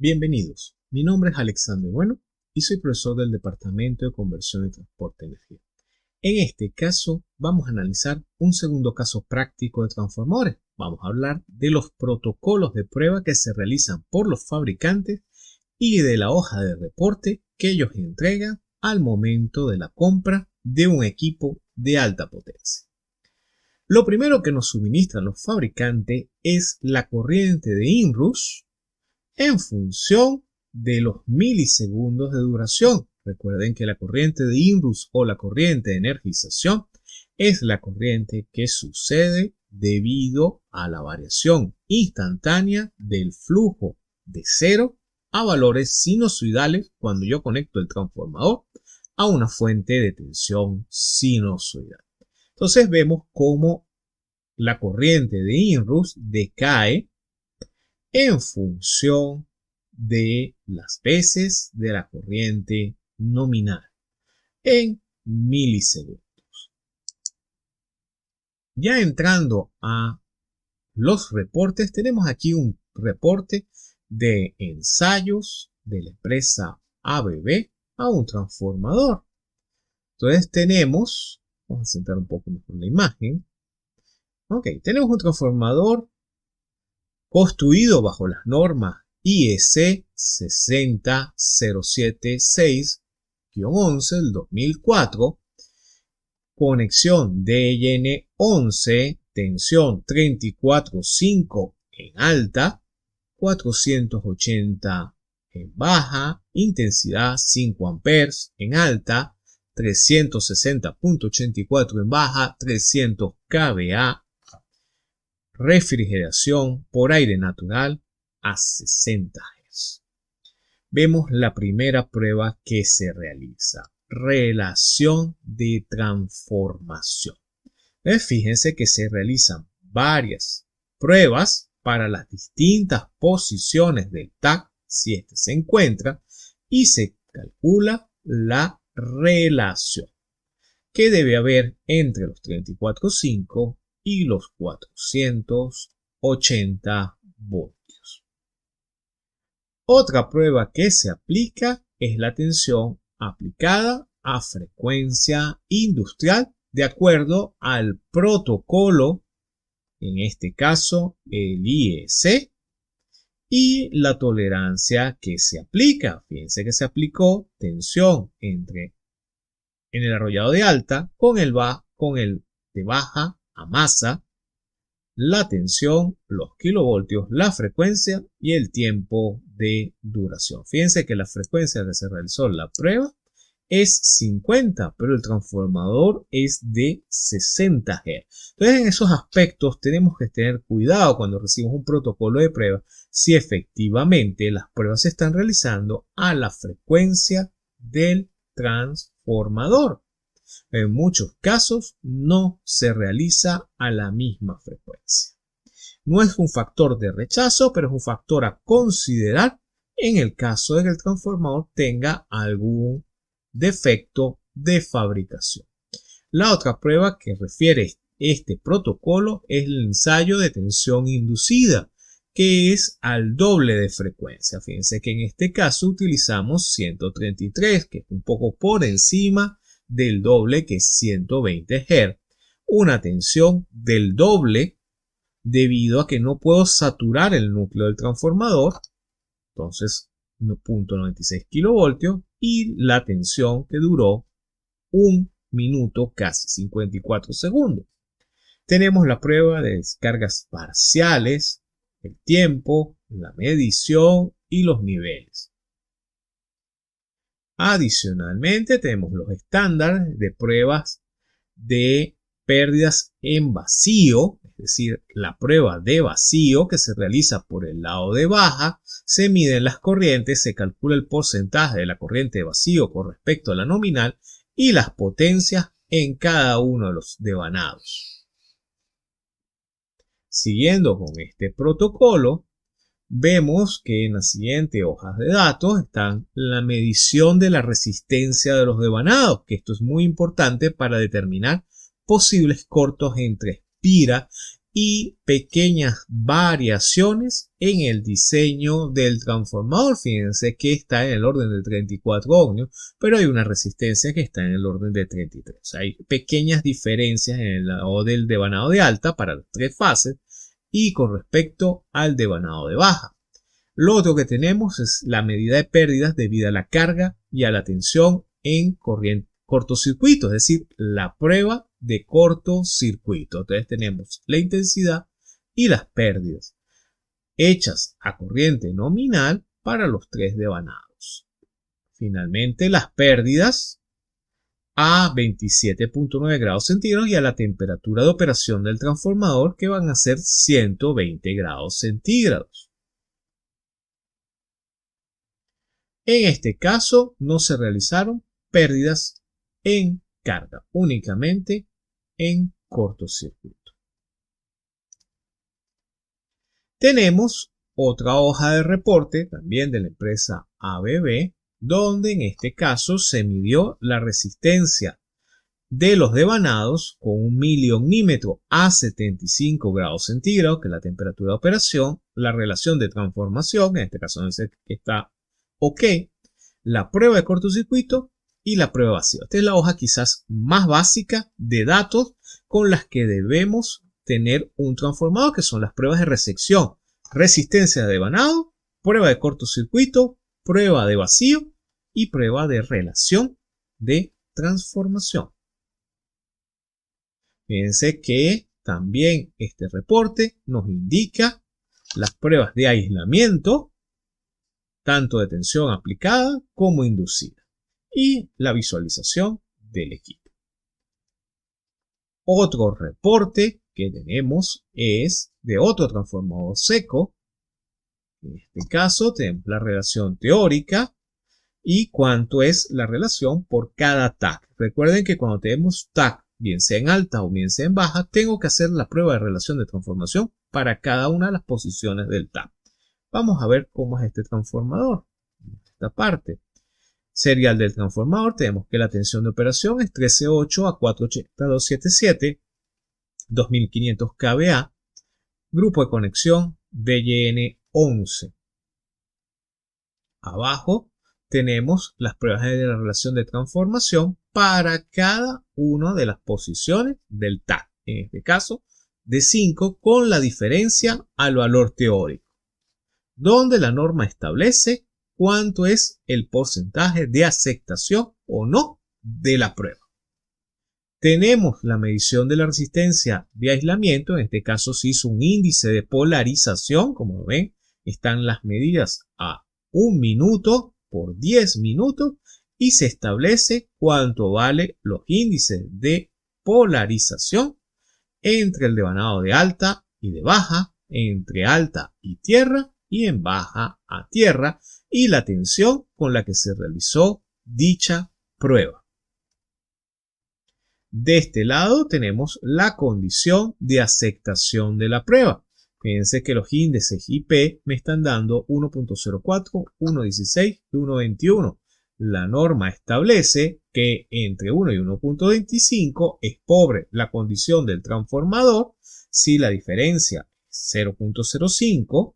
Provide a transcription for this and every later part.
Bienvenidos, mi nombre es Alexander Bueno y soy profesor del Departamento de Conversión y Transporte de Energía. En este caso vamos a analizar un segundo caso práctico de transformadores. Vamos a hablar de los protocolos de prueba que se realizan por los fabricantes y de la hoja de reporte que ellos entregan al momento de la compra de un equipo de alta potencia. Lo primero que nos suministran los fabricantes es la corriente de inrush en función de los milisegundos de duración. Recuerden que la corriente de inrush o la corriente de energización es la corriente que sucede debido a la variación instantánea del flujo de 0 a valores sinusoidales cuando yo conecto el transformador a una fuente de tensión sinusoidal. Entonces vemos cómo la corriente de inrush decae en función de las veces de la corriente nominal en milisegundos. Ya entrando a los reportes, tenemos aquí un reporte de ensayos de la empresa ABB a un transformador. Entonces vamos a centrar un poco mejor la imagen. Tenemos un transformador construido bajo las normas IEC 60076-11 del 2004, conexión DN11, tensión 34.5 en alta, 480 en baja, intensidad 5 amperes en alta, 360.84 en baja, 300 kVA, refrigeración por aire natural a 60 Hz. Vemos la primera prueba que se realiza. Relación de transformación. Fíjense que se realizan varias pruebas para las distintas posiciones del TAC, si este se encuentra, y se calcula la relación que debe haber entre los 34.5 y los 480 voltios. Otra prueba que se aplica es la tensión aplicada a frecuencia industrial de acuerdo al protocolo, en este caso el IEC, y la tolerancia que se aplica. Fíjense que se aplicó tensión en el arrollado de alta con el de baja a masa, la tensión, los kilovoltios, la frecuencia y el tiempo de duración. Fíjense que la frecuencia que se realizó la prueba es 50, pero el transformador es de 60 Hz. Entonces, en esos aspectos tenemos que tener cuidado cuando recibimos un protocolo de prueba si efectivamente las pruebas se están realizando a la frecuencia del transformador. En muchos casos no se realiza a la misma frecuencia. No es un factor de rechazo, pero es un factor a considerar en el caso de que el transformador tenga algún defecto de fabricación. La otra prueba que refiere este protocolo es el ensayo de tensión inducida, que es al doble de frecuencia. Fíjense que en este caso utilizamos 133, que es un poco por encima del doble, que es 120 Hz, una tensión del doble debido a que no puedo saturar el núcleo del transformador, entonces 0.96 kilovoltios, y la tensión que duró 1 minuto casi 54 segundos. Tenemos la prueba de descargas parciales, el tiempo, la medición y los niveles. Adicionalmente, tenemos los estándares de pruebas de pérdidas en vacío, es decir, la prueba de vacío que se realiza por el lado de baja, se miden las corrientes, se calcula el porcentaje de la corriente de vacío con respecto a la nominal y las potencias en cada uno de los devanados. Siguiendo con este protocolo, vemos que en las siguientes hojas de datos están la medición de la resistencia de los devanados, que esto es muy importante para determinar posibles cortos entre espira y pequeñas variaciones en el diseño del transformador. Fíjense que está en el orden de 34 ohmios, pero hay una resistencia que está en el orden de 33. O sea, hay pequeñas diferencias en el lado del devanado de alta para las 3 fases y con respecto al devanado de baja. Lo otro que tenemos es la medida de pérdidas debido a la carga y a la tensión en cortocircuito, es decir, la prueba de cortocircuito. Entonces tenemos la intensidad y las pérdidas hechas a corriente nominal para los 3 devanados. Finalmente, las pérdidas a 27.9 grados centígrados y a la temperatura de operación del transformador, que van a ser 120 grados centígrados. En este caso no se realizaron pérdidas en carga, únicamente en cortocircuito. Tenemos otra hoja de reporte también de la empresa ABB, donde en este caso se midió la resistencia de los devanados con un miliohmímetro a 75 grados centígrados, que es la temperatura de operación, la relación de transformación, en este caso dice que está OK, la prueba de cortocircuito y la prueba vacía. Esta es la hoja quizás más básica de datos con las que debemos tener un transformador, que son las pruebas de resección, resistencia de devanado, prueba de cortocircuito, prueba de vacío y prueba de relación de transformación. Fíjense que también este reporte nos indica las pruebas de aislamiento, tanto de tensión aplicada como inducida, y la visualización del equipo. Otro reporte que tenemos es de otro transformador seco. En este caso tenemos la relación teórica y cuánto es la relación por cada TAC. Recuerden que cuando tenemos TAC, bien sea en alta o bien sea en baja, tengo que hacer la prueba de relación de transformación para cada una de las posiciones del TAC. Vamos a ver cómo es este transformador. Esta parte. Serial del transformador, tenemos que la tensión de operación es 13.8 a 480.277, 2500 kVA, grupo de conexión DYN11. Abajo tenemos las pruebas de la relación de transformación para cada una de las posiciones del TAC, en este caso de 5, con la diferencia al valor teórico, donde la norma establece cuánto es el porcentaje de aceptación o no de la prueba. Tenemos la medición de la resistencia de aislamiento, en este caso se hizo un índice de polarización, como ven, están las medidas a 1 minuto por 10 minutos y se establece cuánto vale los índices de polarización entre el devanado de alta y de baja, entre alta y tierra y en baja a tierra, y la tensión con la que se realizó dicha prueba. De este lado tenemos la condición de aceptación de la prueba. Fíjense que los índices IP me están dando 1.04, 1.16 y 1.21. La norma establece que entre 1 y 1.25 es pobre la condición del transformador si la diferencia es 0.05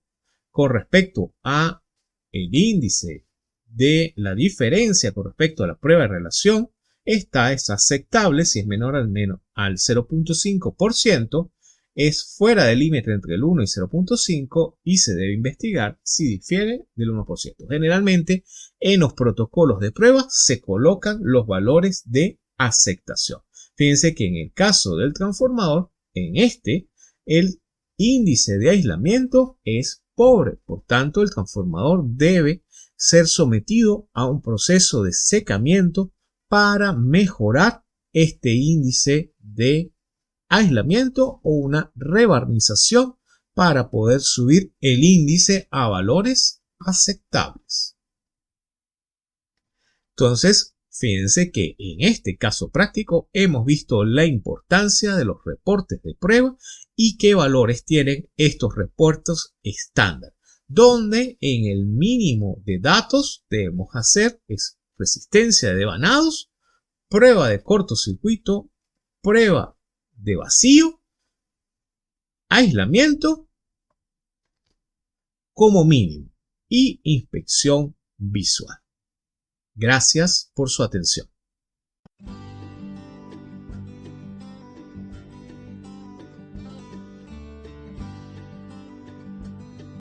con respecto a el índice de la diferencia con respecto a la prueba de relación. Esta es aceptable si es menor al 0.5%, es fuera del límite entre el 1 y 0.5 y se debe investigar si difiere del 1%. Generalmente en los protocolos de prueba se colocan los valores de aceptación. Fíjense que en el caso del transformador, en este, el índice de aislamiento es pobre, por tanto el transformador debe ser sometido a un proceso de secamiento para mejorar este índice de aislamiento o una rebarnización para poder subir el índice a valores aceptables. Entonces, fíjense que en este caso práctico hemos visto la importancia de los reportes de prueba y qué valores tienen estos reportes estándar, donde en el mínimo de datos debemos hacer es resistencia de devanados, prueba de cortocircuito, prueba de vacío, aislamiento como mínimo y inspección visual. Gracias por su atención.